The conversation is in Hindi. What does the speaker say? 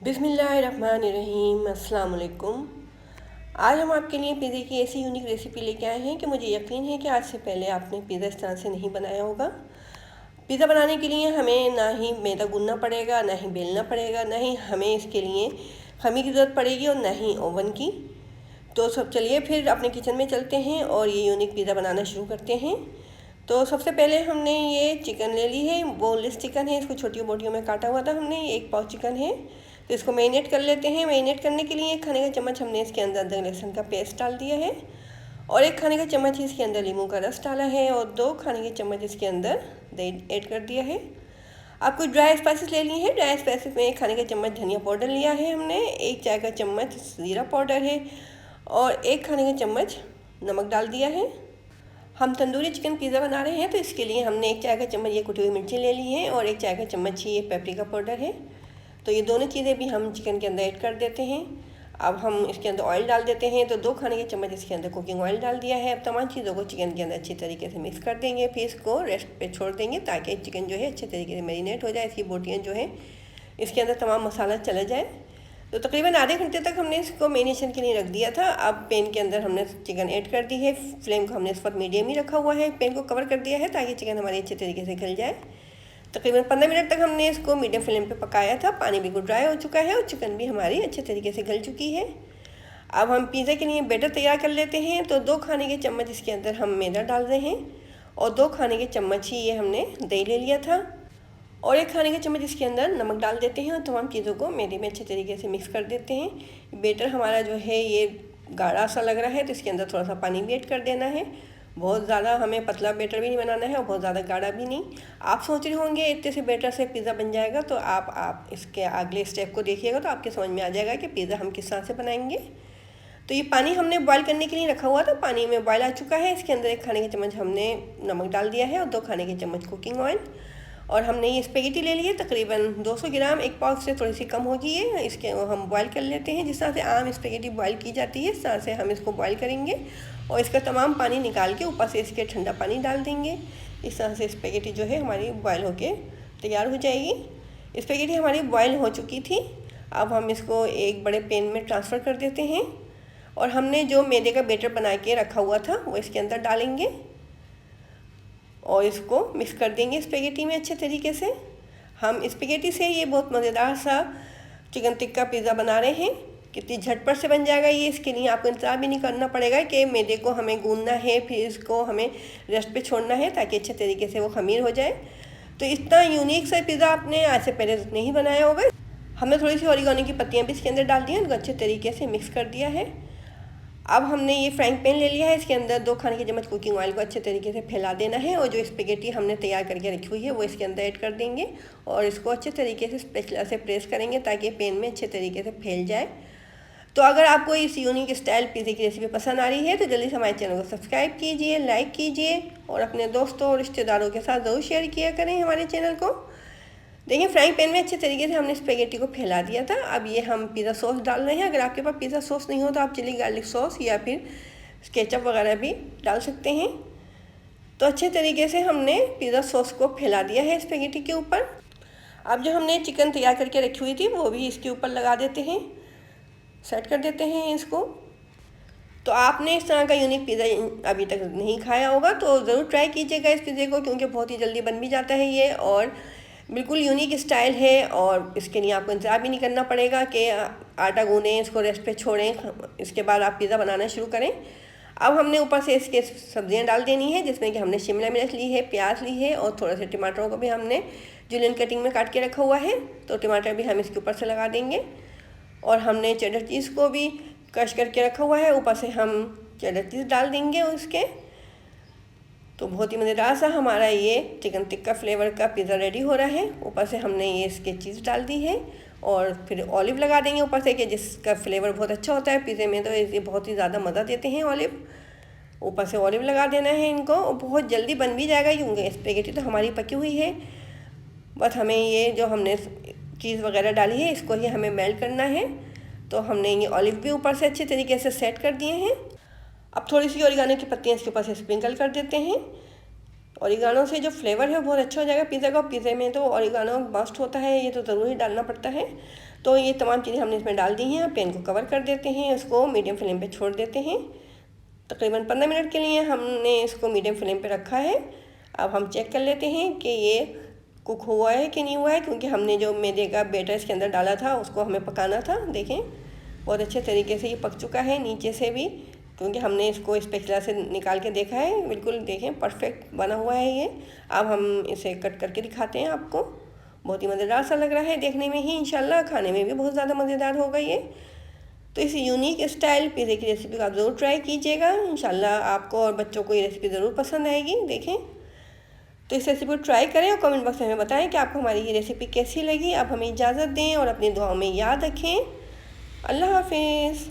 बिस्मिल्लाहिर्रहमानिर्रहीम, अस्सलाम वालेकुम। आज हम आपके लिए पिज़्ज़े की ऐसी यूनिक रेसिपी लेके आए हैं कि मुझे यकीन है कि आज से पहले आपने पिज़्ज़ा इस तरह से नहीं बनाया होगा। पिज़्ज़ा बनाने के लिए हमें ना ही मैदा गूंदना पड़ेगा, ना ही बेलना पड़ेगा, ना ही हमें इसके लिए खमीर की ज़रूरत पड़ेगी और ना ही ओवन की। तो सब चलिए फिर अपने किचन में चलते हैं और ये यूनिक पिज़्ज़ा बनाना शुरू करते हैं। तो सबसे पहले हमने ये चिकन ले ली है, बोनलेस चिकन है, इसको छोटी बोटियों में काटा हुआ था हमने, 1 पाव चिकन है। तो इसको मैरिनेट कर लेते हैं। मैरिनेट करने के लिए 1 खाने का चम्मच हमने इसके अंदर अदरक लहसुन का पेस्ट डाल दिया है और 1 खाने का चम्मच इसके अंदर नींबू का रस डाला है और 2 खाने के चम्मच इसके अंदर दही ऐड कर दिया है। आपको ड्राई स्पाइसेस ले ली है। ड्राई स्पाइसेस में 1 खाने का चम्मच धनिया पाउडर लिया है हमने, 1 चाय का चम्मच ज़ीरा पाउडर है और 1 खाने का चम्मच नमक डाल दिया है। हम तंदूरी चिकन पिज़्ज़ा बना रहे हैं तो इसके लिए हमने 1 चाय का चम्मच ये कुटी हुई मिर्ची ले ली है और 1 चाय का चम्मच ही ये पेपरिका पाउडर है। तो ये दोनों चीज़ें भी हम चिकन के अंदर ऐड कर देते हैं। अब हम इसके अंदर ऑयल डाल देते हैं। तो 2 खाने के चम्मच इसके अंदर कुकिंग ऑयल डाल दिया है। अब तमाम चीज़ों को चिकन के अंदर अच्छी तरीके से मिक्स कर देंगे, फिर इसको रेस्ट पे छोड़ देंगे ताकि चिकन जो है अच्छे तरीके से मैरिनेट हो जाए, इसकी बोटियाँ जो है इसके अंदर तमाम मसाला चला जाए। तो तकरीबन आधे घंटे तक हमने इसको मैरिनेशन के लिए रख दिया था। अब पैन के अंदर हमने चिकन ऐड कर दी है। फ्लेम को हमने इस वक्त मीडियम ही रखा हुआ है, पैन को कवर कर दिया है ताकि चिकन हमारी अच्छे तरीके से गल जाए। तकरीबन 15 मिनट तक हमने इसको मीडियम फ्लेम पे पकाया था। पानी बिल्कुल ड्राई हो चुका है और चिकन भी हमारी अच्छे तरीके से गल चुकी है। अब हम पिज़्ज़ा के लिए बैटर तैयार कर लेते हैं। तो 2 खाने के चम्मच इसके अंदर हम मैदा डाल रहे हैं और 2 खाने के चम्मच ही ये हमने दही ले लिया था और 1 खाने के चम्मच इसके अंदर नमक डाल देते हैं और तमाम चीज़ों को मैदे में अच्छे तरीके से मिक्स कर देते हैं। बैटर हमारा जो है ये गाढ़ा सा लग रहा है तो इसके अंदर थोड़ा सा पानी भी ऐड कर देना है। बहुत ज़्यादा हमें पतला बैटर भी नहीं बनाना है और बहुत ज़्यादा गाढ़ा भी नहीं। आप सोच रहे होंगे इतने से बैटर से पिज़्ज़ा बन जाएगा, तो आप इसके अगले स्टेप को देखिएगा तो आपके समझ में आ जाएगा कि पिज़्ज़ा हम किस तरह से बनाएंगे। तो ये पानी हमने बॉईल करने के लिए रखा हुआ था, पानी में बॉईल आ चुका है। इसके अंदर 1 खाने के चम्मच हमने नमक डाल दिया है और 2 खाने के चम्मच कुकिंग ऑयल और हमने ये स्पेगेटी ले ली है तकरीबन 200 ग्राम, 1 पाव से थोड़ी सी कम होगी ये। इसके हम बॉईल कर लेते हैं जिस तरह से आम स्पेगेटी बॉईल की जाती है, इस तरह से हम इसको बॉईल करेंगे और इसका तमाम पानी निकाल के ऊपर से इसके ठंडा पानी डाल देंगे। इस तरह से स्पेगेटी जो है हमारी बॉईल होके तैयार हो जाएगी। स्पेगेटी हमारी बॉईल हो चुकी थी। अब हम इसको एक बड़े पैन में ट्रांसफ़र कर देते हैं और हमने जो मैदे का बैटर बना के रखा हुआ था वो इसके अंदर डालेंगे और इसको मिक्स कर देंगे स्पेगेटी में अच्छे तरीके से। हम स्पेगेटी से ये बहुत मज़ेदार सा चिकन टिक्का पिज़्ज़ा बना रहे हैं। कितनी झटपट से बन जाएगा ये, इसके लिए आपको इंतज़ार भी नहीं करना पड़ेगा कि मैदे को हमें गूंदना है फिर इसको हमें रेस्ट पे छोड़ना है ताकि अच्छे तरीके से वो खमीर हो जाए। तो इतना यूनिक सा पिज़्ज़ा आपने आज से पहले नहीं बनाया होगा। हमने थोड़ी सी ऑरिगानो की पत्तियाँ भी इसके अंदर डाल दी हैं, उनको अच्छे तरीके से मिक्स कर दिया है। अब हमने ये फ्राइंग पैन ले लिया है, इसके अंदर 2 खाने के चम्मच कुकिंग ऑयल को अच्छे तरीके से फैला देना है और जो स्पेगेटी हमने तैयार करके रखी हुई है वो इसके अंदर ऐड कर देंगे और इसको अच्छे तरीके से स्पैचुला से प्रेस करेंगे ताकि पैन में अच्छे तरीके से फैल जाए। तो अगर आपको इस यूनिक स्टाइल पिज़्ज़े की रेसिपी पसंद आ रही है तो जल्दी से हमारे चैनल को सब्सक्राइब कीजिए, लाइक कीजिए और अपने दोस्तों और रिश्तेदारों के साथ ज़रूर शेयर किया करें हमारे चैनल को। देखिए फ्राइंग पैन में अच्छे तरीके से हमने स्पेगेटी को फैला दिया था। अब ये हम पिज़्ज़ा सॉस डाल रहे हैं। अगर आपके पास पिज़्ज़ा सॉस नहीं हो तो आप चिली गार्लिक सॉस या फिर केचप वगैरह भी डाल सकते हैं। तो अच्छे तरीके से हमने पिज़्ज़ा सॉस को फैला दिया है स्पेगेटी के ऊपर। अब जो हमने चिकन तैयार करके रखी हुई थी वो भी इसके ऊपर लगा देते हैं, सेट कर देते हैं इसको। तो आपने इस तरह का यूनिक पिज़्ज़ा अभी तक नहीं खाया होगा तो ज़रूर ट्राई कीजिएगा इस पिज़्ज़े को, क्योंकि बहुत ही जल्दी बन भी जाता है ये और बिल्कुल यूनिक स्टाइल है। और इसके लिए आपको इंतज़ार भी नहीं करना पड़ेगा कि आटा गूँधें, इसको रेस्ट पे छोड़ें, इसके बाद आप पिज़्ज़ा बनाना शुरू करें। अब हमने ऊपर से इसके सब्जियां डाल देनी है, जिसमें कि हमने शिमला मिर्च ली है, प्याज ली है और थोड़ा सा टमाटरों को भी हमने जुलियन कटिंग में काट के रखा हुआ है। तो टमाटर भी हम इसके ऊपर से लगा देंगे और हमने चेडर चीज़ को भी क्रश करके रखा हुआ है, ऊपर से हम चेडर चीज़ डाल देंगे उसके। तो बहुत ही मज़ेदार सा हमारा ये चिकन टिक्का फ्लेवर का पिज़्ज़ा रेडी हो रहा है। ऊपर से हमने ये इसके चीज़ डाल दी है और फिर ऑलिव लगा देंगे ऊपर से कि जिसका फ्लेवर बहुत अच्छा होता है पिज़्ज़े में, तो ये बहुत ही ज़्यादा मज़ा देते हैं ऑलिव। ऊपर से ऑलिव लगा देना है इनको और बहुत जल्दी बन भी जाएगा क्योंकि स्पेगेटी तो हमारी पकी हुई है। बस हमें ये जो हमने चीज़ वगैरह डाली है इसको ही हमें मेल्ट करना है। तो हमने ये ऑलिव भी ऊपर से अच्छे तरीके से सेट कर दिए हैं। अब थोड़ी सी ओरिगानो की पत्तियाँ इसके ऊपर से स्प्रिंकल कर देते हैं। ओरिगानो से जो फ्लेवर है बहुत अच्छा हो जाएगा पिज़्ज़ा का। पिज़्ज़े में तो ओरिगानो मस्ट होता है, ये तो ज़रूर ही डालना पड़ता है। तो ये तमाम चीज़ें हमने इसमें डाल दी हैं। पैन को कवर कर देते हैं, उसको मीडियम फ्लेम पे छोड़ देते हैं। तकरीबन 15 मिनट के लिए हमने इसको मीडियम फ्लेम पे रखा है। अब हम चेक कर लेते हैं कि ये कुक हुआ है कि नहीं हुआ है, क्योंकि हमने जो मैदे का बैटर इसके अंदर डाला था उसको हमें पकाना था। देखें बहुत अच्छे तरीके से ये पक चुका है नीचे से भी, क्योंकि हमने इसको स्पैचुला से निकाल के देखा है। बिल्कुल देखें परफेक्ट बना हुआ है ये। अब हम इसे कट करके दिखाते हैं आपको। बहुत ही मज़ेदार सा लग रहा है देखने में ही, इंशाल्लाह खाने में भी बहुत ज़्यादा मज़ेदार होगा ये। तो इस यूनिक स्टाइल पिज़्ज़े की रेसिपी को आप ज़रूर ट्राई कीजिएगा। इंशाल्लाह आपको और बच्चों को ये रेसिपी ज़रूर पसंद आएगी। देखें तो इस रेसिपी को ट्राई करें और कमेंट बॉक्स में हमें बताएं कि आपको हमारी ये रेसिपी कैसी लगी। आप हमें इजाज़त दें और अपनी दुआओं में याद रखें। अल्लाह हाफिज़।